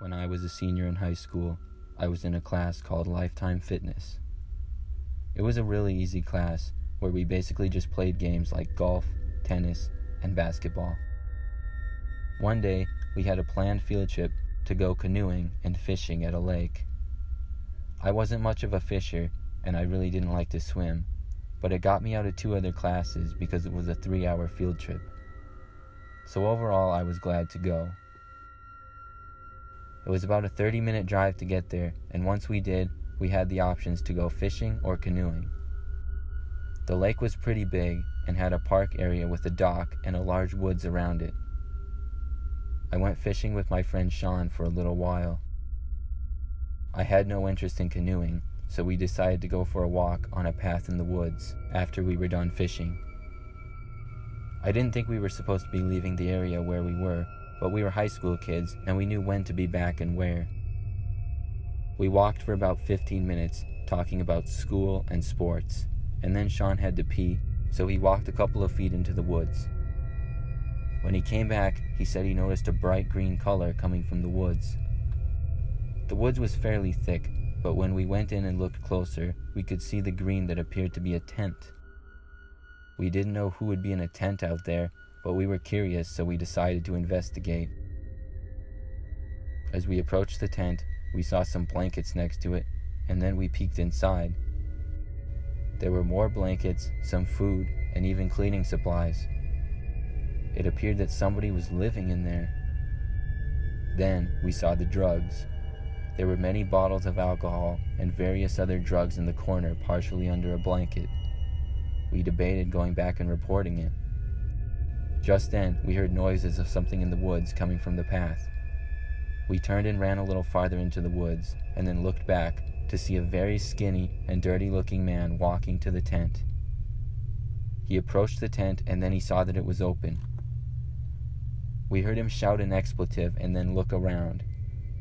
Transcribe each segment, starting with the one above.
When I was a senior in high school, I was in a class called Lifetime Fitness. It was a really easy class where we basically just played games like golf, tennis, and basketball. One day, we had a planned field trip to go canoeing and fishing at a lake. I wasn't much of a fisher, and I really didn't like to swim, but it got me out of 2 other classes because it was a 3-hour field trip. So overall, I was glad to go. It was about a 30-minute drive to get there, and once we did, we had the options to go fishing or canoeing. The lake was pretty big and had a park area with a dock and a large woods around it. I went fishing with my friend Sean for a little while. I had no interest in canoeing, so we decided to go for a walk on a path in the woods after we were done fishing. I didn't think we were supposed to be leaving the area where we were, but we were high school kids and we knew when to be back and where. We walked for about 15 minutes talking about school and sports, and then Sean had to pee, so he walked a couple of feet into the woods. When he came back, he said he noticed a bright green color coming from the woods. The woods was fairly thick, but when we went in and looked closer, we could see the green that appeared to be a tent. We didn't know who would be in a tent out there, but we were curious, so we decided to investigate. As we approached the tent, we saw some blankets next to it, and then we peeked inside. There were more blankets, some food, and even cleaning supplies. It appeared that somebody was living in there. Then we saw the drugs. There were many bottles of alcohol and various other drugs in the corner, partially under a blanket. We debated going back and reporting it. Just then, we heard noises of something in the woods coming from the path. We turned and ran a little farther into the woods, and then looked back to see a very skinny and dirty-looking man walking to the tent. He approached the tent, and then he saw that it was open. We heard him shout an expletive and then look around.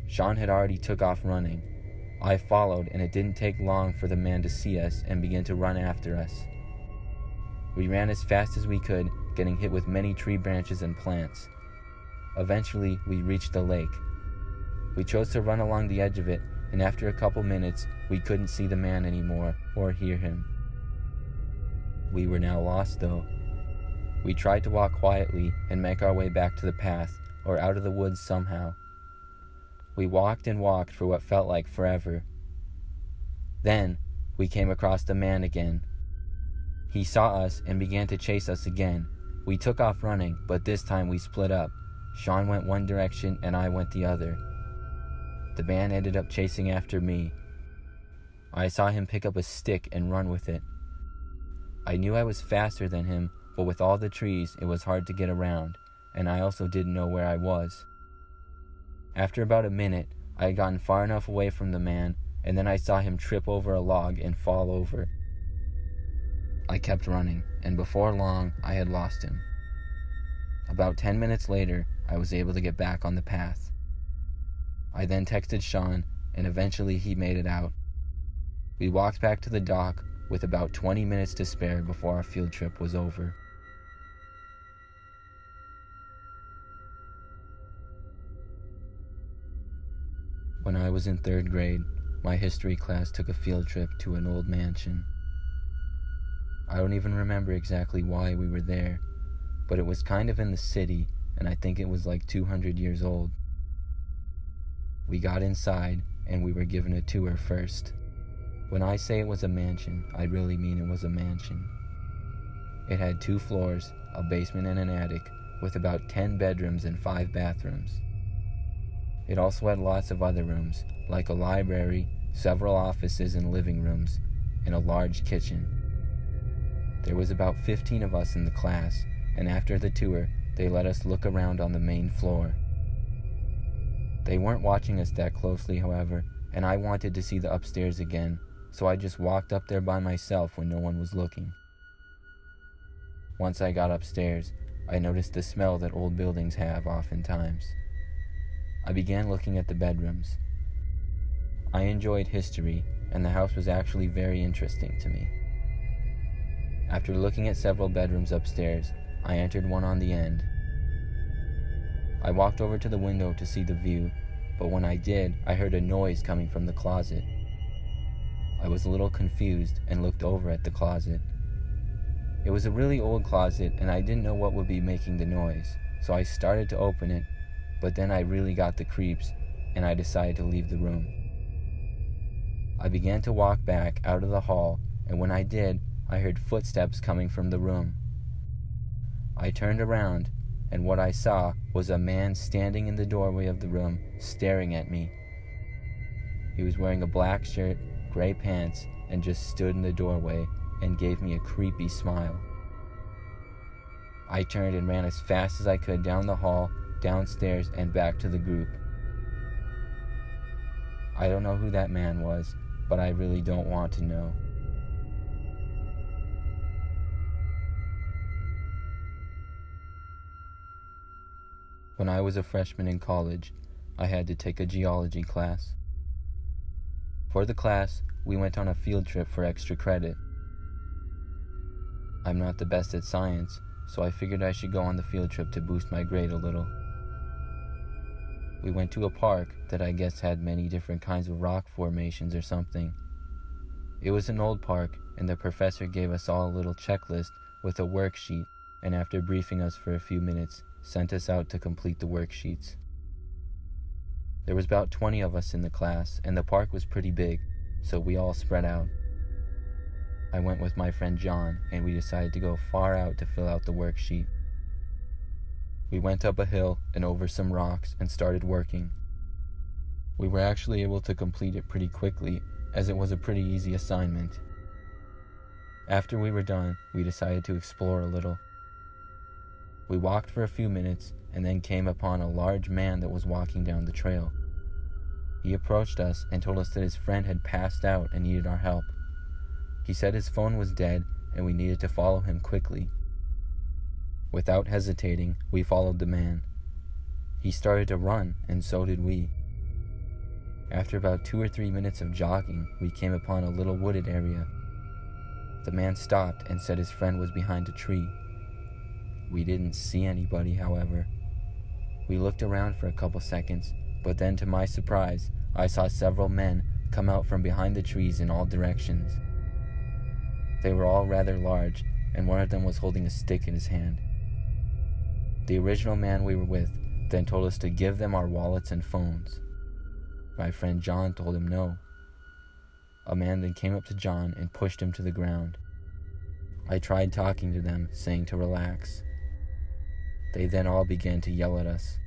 Sean had already took off running. I followed, and it didn't take long for the man to see us and begin to run after us. We ran as fast as we could, getting hit with many tree branches and plants. Eventually, we reached the lake. We chose to run along the edge of it, and after a couple minutes, we couldn't see the man anymore or hear him. We were now lost, though. We tried to walk quietly and make our way back to the path or out of the woods somehow. We walked and walked for what felt like forever. Then, we came across the man again. He saw us and began to chase us again. We took off running, but this time we split up. Sean went one direction and I went the other. The man ended up chasing after me. I saw him pick up a stick and run with it. I knew I was faster than him, but with all the trees, it was hard to get around, and I also didn't know where I was. After about a minute, I had gotten far enough away from the man, and then I saw him trip over a log and fall over. I kept running, and before long, I had lost him. About 10 minutes later, I was able to get back on the path. I then texted Sean, and eventually he made it out. We walked back to the dock with about 20 minutes to spare before our field trip was over. When I was in 3rd grade, my history class took a field trip to an old mansion. I don't even remember exactly why we were there, but it was kind of in the city, and I think it was like 200 years old. We got inside, and we were given a tour first. When I say it was a mansion, I really mean it was a mansion. It had 2 floors, a basement and an attic, with about 10 bedrooms and 5 bathrooms. It also had lots of other rooms, like a library, several offices and living rooms, and a large kitchen. There was about 15 of us in the class, and after the tour, they let us look around on the main floor. They weren't watching us that closely, however, and I wanted to see the upstairs again, so I just walked up there by myself when no one was looking. Once I got upstairs, I noticed the smell that old buildings have oftentimes. I began looking at the bedrooms. I enjoyed history, and the house was actually very interesting to me. After looking at several bedrooms upstairs, I entered one on the end. I walked over to the window to see the view, but when I did, I heard a noise coming from the closet. I was a little confused and looked over at the closet. It was a really old closet and I didn't know what would be making the noise, so I started to open it, but then I really got the creeps and I decided to leave the room. I began to walk back out of the hall, and when I did, I heard footsteps coming from the room. I turned around, and what I saw was a man standing in the doorway of the room, staring at me. He was wearing a black shirt, gray pants, and just stood in the doorway and gave me a creepy smile. I turned and ran as fast as I could down the hall, downstairs, and back to the group. I don't know who that man was, but I really don't want to know. When I was a freshman in college, I had to take a geology class. For the class, we went on a field trip for extra credit. I'm not the best at science, so I figured I should go on the field trip to boost my grade a little. We went to a park that I guess had many different kinds of rock formations or something. It was an old park, and the professor gave us all a little checklist with a worksheet, and after briefing us for a few minutes, sent us out to complete the worksheets. There was about 20 of us in the class, and the park was pretty big, so we all spread out. I went with my friend John, and we decided to go far out to fill out the worksheet. We went up a hill and over some rocks and started working. We were actually able to complete it pretty quickly, as it was a pretty easy assignment. After we were done, we decided to explore a little. We walked for a few minutes and then came upon a large man that was walking down the trail. He approached us and told us that his friend had passed out and needed our help. He said his phone was dead and we needed to follow him quickly. Without hesitating, we followed the man. He started to run, and so did we. After about 2 or 3 minutes of jogging, we came upon a little wooded area. The man stopped and said his friend was behind a tree. We didn't see anybody, however. We looked around for a couple seconds, but then to my surprise, I saw several men come out from behind the trees in all directions. They were all rather large, and one of them was holding a stick in his hand. The original man we were with then told us to give them our wallets and phones. My friend John told him no. A man then came up to John and pushed him to the ground. I tried talking to them, saying to relax. They then all began to yell at us.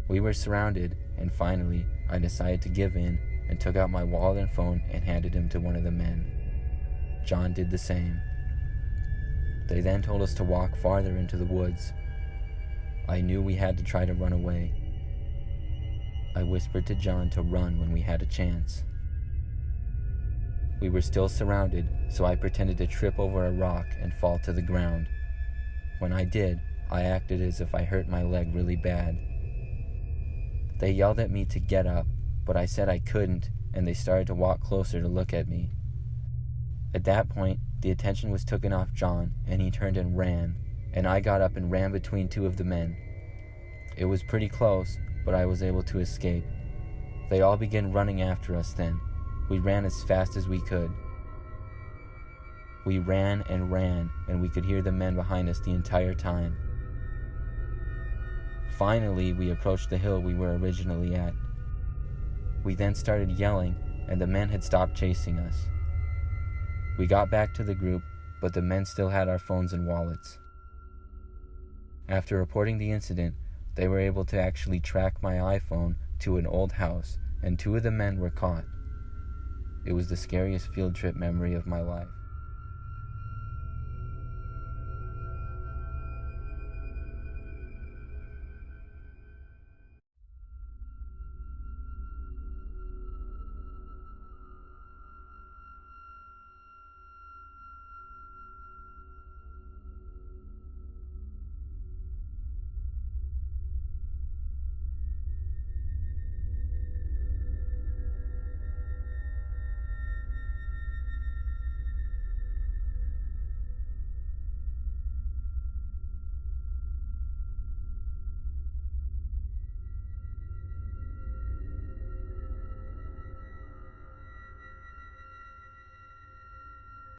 We were surrounded, and finally, I decided to give in and took out my wallet and phone and handed him to one of the men. John did the same. They then told us to walk farther into the woods. I knew we had to try to run away. I whispered to John to run when we had a chance. We were still surrounded, so I pretended to trip over a rock and fall to the ground. When I did, I acted as if I hurt my leg really bad. They yelled at me to get up, but I said I couldn't, and they started to walk closer to look at me. At that point, the attention was taken off John, and he turned and ran, and I got up and ran between two of the men. It was pretty close, but I was able to escape. They all began running after us then. We ran as fast as we could. We ran, and we could hear the men behind us the entire time. Finally, we approached the hill we were originally at. We then started yelling, and the men had stopped chasing us. We got back to the group, but the men still had our phones and wallets. After reporting the incident, they were able to actually track my iPhone to an old house, and 2 of the men were caught. It was the scariest field trip memory of my life.